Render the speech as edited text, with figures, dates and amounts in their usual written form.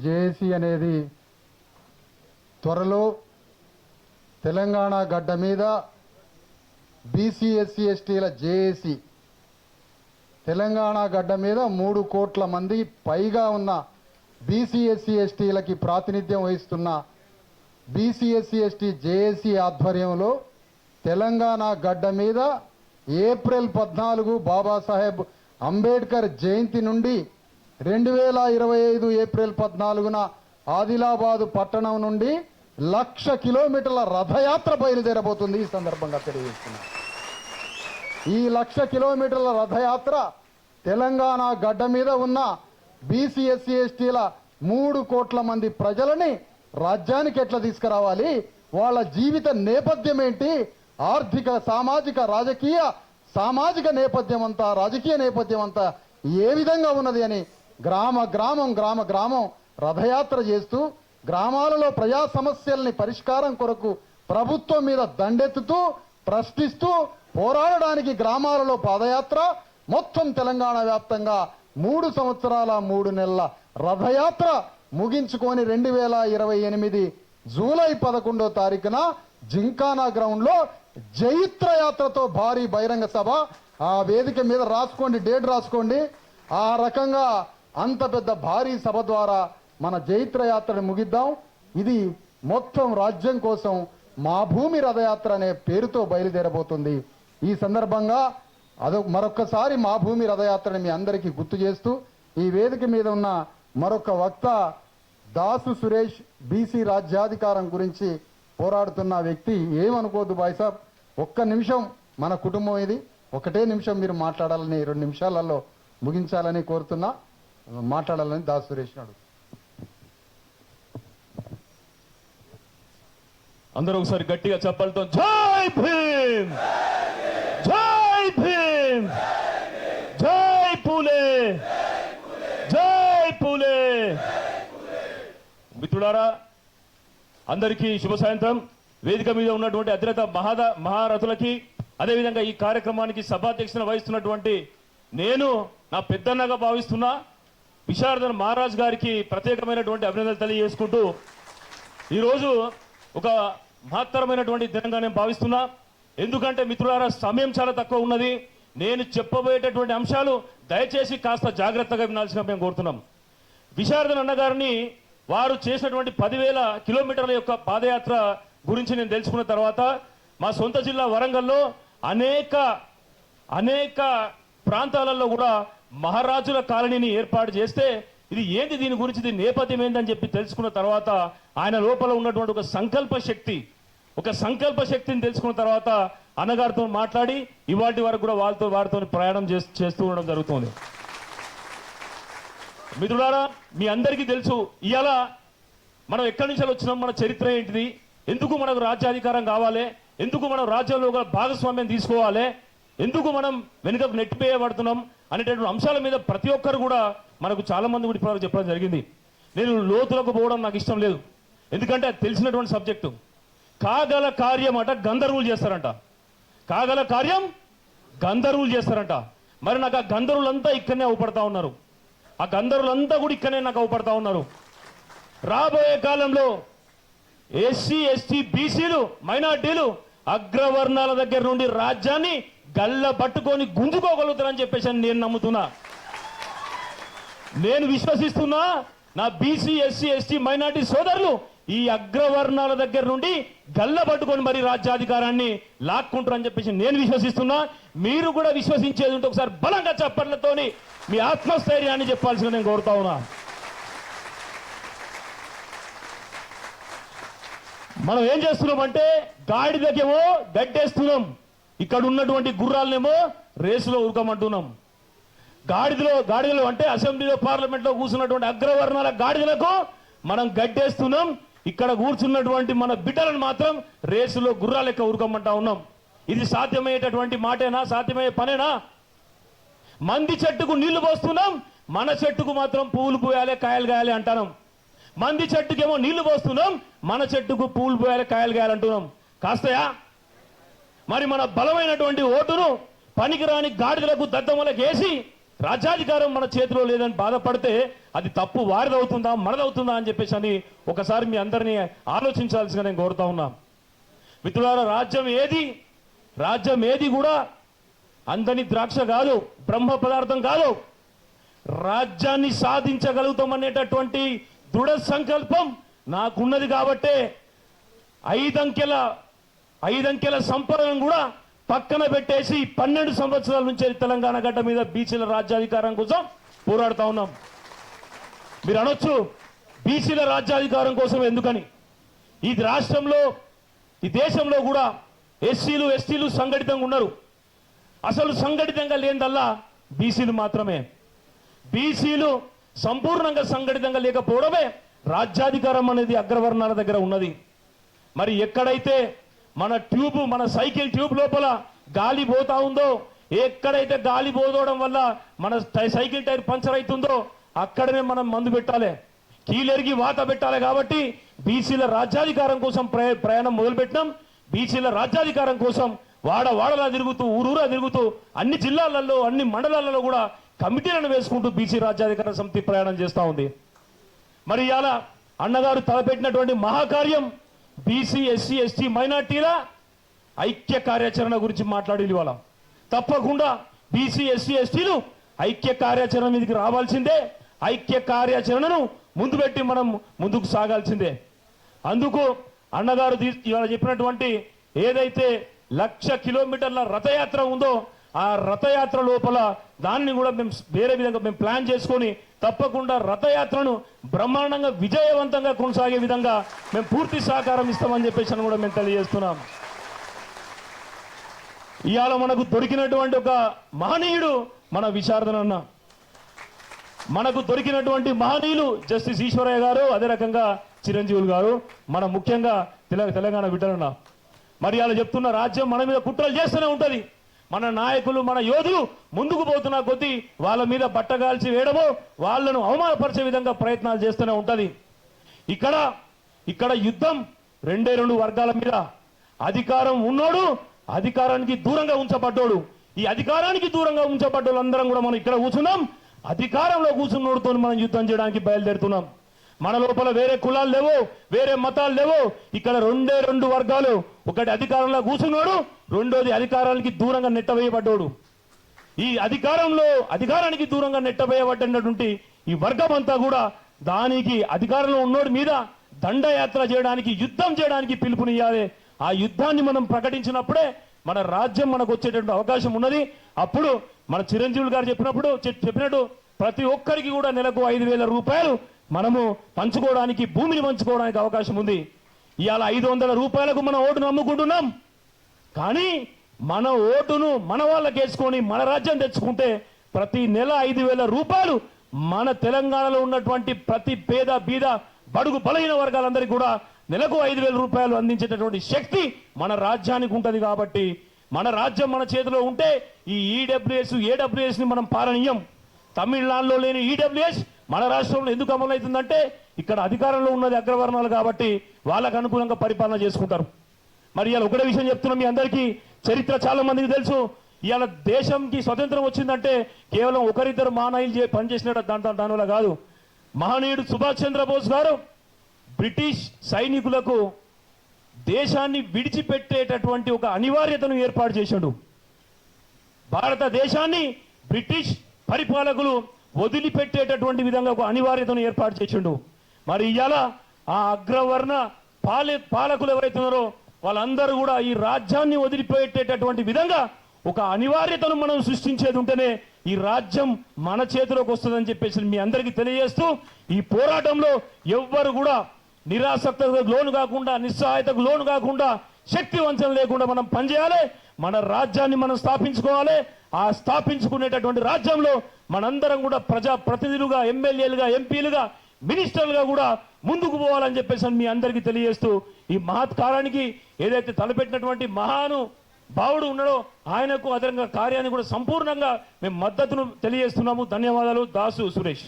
JAC అనేది త్వరలో తెలంగాణ గడ్డ మీద బీసీ ఎస్సీ ఎస్టీల జేఏసీ తెలంగాణ గడ్డ మీద 3 కోట్ల మంది పైగా ఉన్న బీసీ ఎస్సీ ఎస్టీలకి ప్రాతినిధ్యం వహిస్తున్న బీసీ ఎస్సీ ఎస్టీ జేఏసీ ఆధ్వర్యంలో తెలంగాణ గడ్డ మీద ఏప్రిల్ 14 బాబాసాహెబ్ అంబేద్కర్ జయంతి నుండి 2025 ఏప్రిల్ 14న ఆదిలాబాదు పట్టణం నుండి 1,00,000 కిలోమీటర్ల రథయాత్ర బయలుదేరబోతుంది. ఈ సందర్భంగా తెలియజేస్తున్నా, ఈ 1,00,000 కిలోమీటర్ల రథయాత్ర తెలంగాణ గడ్డ మీద ఉన్న బీసీ ఎస్సీ ఎస్టీల 3 కోట్ల మంది ప్రజలని రాజ్యానికి ఎట్లా తీసుకురావాలి, వాళ్ళ జీవిత నేపథ్యం ఏంటి, ఆర్థిక సామాజిక రాజకీయ సామాజిక నేపథ్యం అంతా రాజకీయ నేపథ్యం అంతా ఏ విధంగా ఉన్నది అని గ్రామ గ్రామం రథయాత్ర చేస్తూ గ్రామాలలో ప్రజా సమస్యల్ని పరిష్కారం కొరకు ప్రభుత్వం మీద దండెత్తుతూ ప్రశ్నిస్తూ పోరాడడానికి గ్రామాలలో పాదయాత్ర మొత్తం తెలంగాణ వ్యాప్తంగా 3 సంవత్సరాల 3 నెలల రథయాత్ర ముగించుకొని 2028 జూలై 11వ తారీఖున జింకానా గ్రౌండ్లో జైత్ర యాత్రతో భారీ బహిరంగ సభ, ఆ వేదిక మీద రాసుకోండి, డేట్ రాసుకోండి. ఆ రకంగా అంత పెద్ద భారీ సభ ద్వారా మన జైత్ర యాత్రని ముగిద్దాం. ఇది మొత్తం రాజ్యం కోసం మా భూమి రథయాత్ర అనే పేరుతో బయలుదేరబోతుంది. ఈ సందర్భంగా మరొక్కసారి మా భూమి రథయాత్రని మీ అందరికీ గుర్తు చేస్తూ ఈ వేదిక మీద ఉన్న మరొక వక్త దాసు సురేష్ బీసీ రాజ్యాధికారం గురించి పోరాడుతున్న వ్యక్తి, ఏమనుకోద్దు బాయ్సాబ్, ఒక్క నిమిషం మన కుటుంబం ఇది, ఒకటే నిమిషం మీరు మాట్లాడాలని 2 నిమిషాలలో ముగించాలని కోరుతున్నా, మాట్లాడాలని దాసు సురేష్ నాడు. అందరూ ఒకసారి గట్టిగా చెప్పాలతో జై భీమ్, జై భీమ్, జై పూలే, జై పూలే. మిత్రులారా, అందరికీ శుభ సాయంత్రం. వేదిక మీద ఉన్నటువంటి అధినేత మహారథులకి, అదేవిధంగా ఈ కార్యక్రమానికి సభాధ్యక్షత వహిస్తున్నటువంటి నేను నా పెద్దన్నగా భావిస్తున్నా విశారదన్ మహారాజ్ గారికి ప్రత్యేకమైనటువంటి అభినందనలు తెలియజేసుకుంటూ ఈరోజు ఒక మహత్తరమైనటువంటి దినంగా నేను భావిస్తున్నా. ఎందుకంటే మిత్రులారా, సమయం చాలా తక్కువ ఉన్నది. నేను చెప్పబోయేటటువంటి అంశాలు దయచేసి కాస్త జాగ్రత్తగా వినాల్సిన మేము కోరుతున్నాం. విశారదన్ అన్నగారిని వారు చేసినటువంటి 10,000 కిలోమీటర్ల యొక్క పాదయాత్ర గురించి నేను తెలుసుకున్న తర్వాత మా సొంత జిల్లా వరంగల్లో అనేక ప్రాంతాలలో కూడా మహారాజుల కాలనీని ఏర్పాటు చేస్తే ఇది ఏంటి, దీని గురించి దీని నేపథ్యం ఏంటని చెప్పి తెలుసుకున్న తర్వాత ఆయన లోపల ఉన్నటువంటి ఒక సంకల్ప శక్తిని తెలుసుకున్న తర్వాత అన్నగారితో మాట్లాడి ఇవాటి వరకు కూడా వారితో ప్రయాణం చేస్తూ ఉండడం జరుగుతుంది. మిత్రులారా, మీ అందరికీ తెలుసు ఇవాళ మనం ఎక్కడి నుంచి వచ్చినాం, మన చరిత్ర ఏంటిది, ఎందుకు మనకు రాజ్యాధికారం కావాలి, ఎందుకు మనం రాజ్యంలో భాగస్వామ్యం తీసుకోవాలి, ఎందుకు మనం వెనుకకు నెట్టివేయబడుతున్నాం అనేటటువంటి అంశాల మీద ప్రతి ఒక్కరు కూడా మనకు చాలా మంది కూడా ఇప్పటివరకు చెప్పడం జరిగింది. నేను లోతులకు పోవడం నాకు ఇష్టం లేదు, ఎందుకంటే అది తెలిసినటువంటి సబ్జెక్టు. కాగల కార్యం అట గంధర్వులు చేస్తారంట, కాగల కార్యం గంధర్వులు చేస్తారంట. మరి నాకు ఆ గంధర్వులంతా ఇక్కడనే అవపడతా ఉన్నారు, ఆ గంధర్వులంతా కూడా ఇక్కడనే నాకు అవపడతా ఉన్నారు. రాబోయే కాలంలో ఎస్సీ ఎస్టీ బీసీలు మైనార్టీలు అగ్రవర్ణాల దగ్గర నుండి రాజ్యాన్ని గల్ల పట్టుకొని గుంజుకోగలుగుతారని చెప్పేసి నేను నమ్ముతున్నా, నేను విశ్వసిస్తున్నా. నా బీసీ ఎస్సీ ఎస్టీ మైనార్టీ సోదరులు ఈ అగ్రవర్ణాల దగ్గర నుండి గల్ల పట్టుకొని మరి రాజ్యాధికారాన్ని లాక్కుంటారని చెప్పేసి నేను విశ్వసిస్తున్నా. మీరు కూడా విశ్వసించేది ఉంటే ఒకసారి బలంగా చప్పట్లతోని మీ ఆత్మస్థైర్యాన్ని చెప్పాల్సిన నేను కోరుతా ఉన్నా. మనం ఏం చేస్తున్నామంటే గాడిదకేమో గడ్డేస్తున్నాం, ఇక్కడ ఉన్నటువంటి గుర్రాలనేమో రేసులో ఉరకమంటున్నాం. గాడిదలో అంటే అసెంబ్లీలో పార్లమెంట్లో కూర్చున్నటువంటి అగ్రవర్ణాల గాడిదలకు మనం గడ్డేస్తున్నాం, ఇక్కడ కూర్చున్నటువంటి మన బిడ్డలను మాత్రం రేసులో గుర్రాల లెక్క ఉరకమంటా ఉన్నాం. ఇది సాధ్యమయ్యేటటువంటి మాటేనా, సాధ్యమయ్యే పనేనా? మంది చెట్టుకు నీళ్లు పోస్తున్నాం, మన చెట్టుకు మాత్రం పువ్వులు పోయాలి కాయలు కాయాలి అంటున్నాం. మంది చెట్టుకేమో నీళ్లు పోస్తున్నాం, మన చెట్టుకు పువ్వులు పోయాలి కాయలు కాయాలి అంటున్నాం. కాస్తయా? మరి మన బలమైనటువంటి ఓటును పనికిరాని గాడిదలకు దద్దమలకు వేసి రాజ్యాధికారం మన చేతిలో లేదని బాధపడితే అది తప్పు వారిదవుతుందా మనదవుతుందా అని చెప్పేసి అని ఒకసారి మీ అందరినీ ఆలోచించాల్సిగా నేను కోరుతా ఉన్నా. మిత్రులారా, రాజ్యం ఏది కూడా అందని ద్రాక్ష కాదు, బ్రహ్మ పదార్థం కాదు. రాజ్యాన్ని సాధించగలుగుతామనేటటువంటి దృఢ సంకల్పం నాకున్నది కాబట్టే ఐదంకెల సంపదను కూడా పక్కన పెట్టేసి 12 సంవత్సరాల నుంచి తెలంగాణ గడ్డ మీద బీసీల రాజ్యాధికారం కోసం పోరాడుతా ఉన్నాం. మీరు అనొచ్చు, బీసీల రాజ్యాధికారం కోసం ఎందుకని? ఈ రాష్ట్రంలో ఈ దేశంలో కూడా ఎస్సీలు ఎస్టీలు సంఘటితంగా ఉన్నారు. అసలు సంఘటితంగా లేనిదల్లా బీసీలు మాత్రమే. బీసీలు సంపూర్ణంగా సంఘటితంగా లేకపోవడమే రాజ్యాధికారం అనేది అగ్రవర్ణాల దగ్గర ఉన్నది. మరి ఎక్కడైతే మన సైకిల్ ట్యూబ్ లోపల గాలి పోతా ఉందో, ఎక్కడైతే గాలి పోదోవడం వల్ల మన సైకిల్ టైర్ పంచర్ అవుతుందో అక్కడనే మనం మందు పెట్టాలి, కీలెరిగి వాత పెట్టాలి. కాబట్టి బీసీల రాజ్యాధికారం కోసం ప్రయాణం మొదలుపెట్టినాం. బీసీల రాజ్యాధికారం కోసం వాడలా తిరుగుతూ, ఊరూరా తిరుగుతూ, అన్ని జిల్లాలలో అన్ని మండలాలలో కూడా కమిటీలను వేసుకుంటూ బీసీ రాజ్యాధికార సమితి ప్రయాణం చేస్తూ ఉంది. మరి ఇవాళ అన్నగారు తలపెట్టినటువంటి మహాకార్యం బీసీ ఎస్సీ ఎస్టీ మైనార్టీల ఐక్య కార్యాచరణ గురించి మాట్లాడి ఇవాళ తప్పకుండా బీసీ ఎస్సీ ఎస్టీలు ఐక్య కార్యాచరణ మీదకి రావాల్సిందే. ఐక్య కార్యాచరణను ముందు పెట్టి మనం ముందుకు సాగాల్సిందే. అందుకు అన్నగారు ఇవాళ చెప్పినటువంటి ఏదైతే 1,00,000 కిలోమీటర్ల రథయాత్ర ఉందో ఆ రథయాత్ర లోపల దానిని కూడా మేము వేరే విధంగా మేము ప్లాన్ చేసుకొని తప్పకుండా రథయాత్రను బ్రహ్మాండంగా విజయవంతంగా కొనసాగే విధంగా మేము పూర్తి సహకారం ఇస్తామని చెప్పేసి కూడా మేము తెలియజేస్తున్నాం. ఇవాళ మనకు దొరికినటువంటి ఒక మహనీయుడు మన విశారదన్ అన్న. మనకు దొరికినటువంటి మహనీయులు జస్టిస్ ఈశ్వరయ్య గారు, అదే రకంగా చిరంజీవులు గారు, మన ముఖ్యంగా తెలంగాణ బిడ్డలన్న. మరి అలా చెప్తున్న రాజ్యం మన మీద కుట్రలు చేస్తూనే ఉంటది. మన నాయకులు మన యోధులు ముందుకు పోతున్న కొద్దీ వాళ్ళ మీద బట్టగాల్చి వేయడమో వాళ్ళను అవమానపరిచే విధంగా ప్రయత్నాలు చేస్తూనే ఉంటది. ఇక్కడ యుద్ధం 2 వర్గాల మీద. అధికారం ఉన్నోడు, అధికారానికి దూరంగా ఉంచబడ్డోడు. ఈ అధికారానికి దూరంగా ఉంచబడ్డోళ్ళు అందరం కూడా మనం ఇక్కడ కూర్చున్నాం. అధికారంలో కూర్చున్నోడుతో మనం యుద్ధం చేయడానికి బయలుదేరుతున్నాం. మన లోపల వేరే కులాలు లేవు, వేరే మతాలు లేవు. ఇక్కడ 2 వర్గాలు. ఒకటి అధికారంలో కూర్చున్నాడు, రెండోది అధికారానికి దూరంగా నెట్టవేయబడ్డాడు. ఈ అధికారానికి దూరంగా నెట్టవేయబడ్డటువంటి ఈ వర్గం అంతా కూడా దానికి అధికారంలో ఉన్నోడి మీద దండయాత్ర చేయడానికి, యుద్ధం చేయడానికి పిలుపునియ్యాలి. ఆ యుద్ధాన్ని మనం ప్రకటించినప్పుడే మన రాజ్యం మనకు వచ్చేటువంటి అవకాశం ఉన్నది. అప్పుడు మన చిరంజీవులు గారు చెప్పినట్టు ప్రతి ఒక్కరికి కూడా నెలకు 5,000 రూపాయలు మనము పంచుకోవడానికి, భూమిని పంచుకోవడానికి అవకాశం ఉంది. ఇవాళ 500 రూపాయలకు మన ఓటును అమ్ముకుంటున్నాం. కానీ మన ఓటును మన వాళ్ళకి వేసుకొని మన రాజ్యం తెచ్చుకుంటే ప్రతి నెల 5,000 రూపాయలు మన తెలంగాణలో ఉన్నటువంటి ప్రతి పేద బీద బడుగు బలహీన వర్గాలందరికీ కూడా నెలకు 5,000 రూపాయలు అందించేటటువంటి శక్తి మన రాజ్యానికి ఉంటుంది. కాబట్టి మన రాజ్యం మన చేతిలో ఉంటే ఈ ఏడబ్ల్యూఎస్ ని మనం పాలనీయం. తమిళనాడులో లేని ఈడబ్ల్యూఎస్ మన రాష్ట్రంలో ఎందుకు అమలవుతుందంటే ఇక్కడ అధికారంలో ఉన్నది అగ్రవర్ణాలు కాబట్టి వాళ్ళకు అనుకూలంగా పరిపాలన చేసుకుంటారు. మరి ఇవాళ ఒకటే విషయం చెప్తున్నాం మీ అందరికీ. చరిత్ర చాలా మందికి తెలుసు. ఇవాళ దేశంకి స్వతంత్రం వచ్చిందంటే కేవలం ఒకరిద్దరు మహనీయులు పనిచేసినట్టు దానివల్ల కాదు. మహనీయుడు సుభాష్ చంద్రబోస్ గారు బ్రిటిష్ సైనికులకు దేశాన్ని విడిచిపెట్టేటటువంటి ఒక అనివార్యతను ఏర్పాటు చేశాడు. భారతదేశాన్ని బ్రిటిష్ పరిపాలకులు వదిలిపెట్టేటటువంటి విధంగా ఒక అనివార్యతను ఏర్పాటు చేసిండు. మరి ఇవాళ ఆ అగ్రవర్ణ పాలకులు ఎవరైతున్నారో వాళ్ళందరూ కూడా ఈ రాజ్యాన్ని వదిలిపెట్టేటటువంటి విధంగా ఒక అనివార్యతను మనం సృష్టించేది ఉంటేనే ఈ రాజ్యం మన చేతిలోకి వస్తుందని చెప్పేసి మీ అందరికీ తెలియజేస్తూ ఈ పోరాటంలో ఎవ్వరు కూడా నిరాసక్తకు లోను కాకుండా, నిస్సహాయతకు లోను కాకుండా, శక్తి వంచన లేకుండా మనం పనిచేయాలి. మన రాజ్యాన్ని మనం స్థాపించుకోవాలి. ఆ స్థాపించుకునేటటువంటి రాజ్యంలో మనందరం కూడా ప్రజా ప్రతినిధులుగా, ఎమ్మెల్యేలుగా, ఎంపీలుగా, మినిస్టర్లుగా కూడా ముందుకు పోవాలని చెప్పేసి మీ అందరికీ తెలియజేస్తూ ఈ మహత్కారానికి ఏదైతే తలపెట్టినటువంటి మహాను భావుడు ఉన్నాడో ఆయనకు అదనంగా కార్యాన్ని కూడా సంపూర్ణంగా మేము మద్దతును తెలియజేస్తున్నాము. ధన్యవాదాలు. దాసు సురేష్.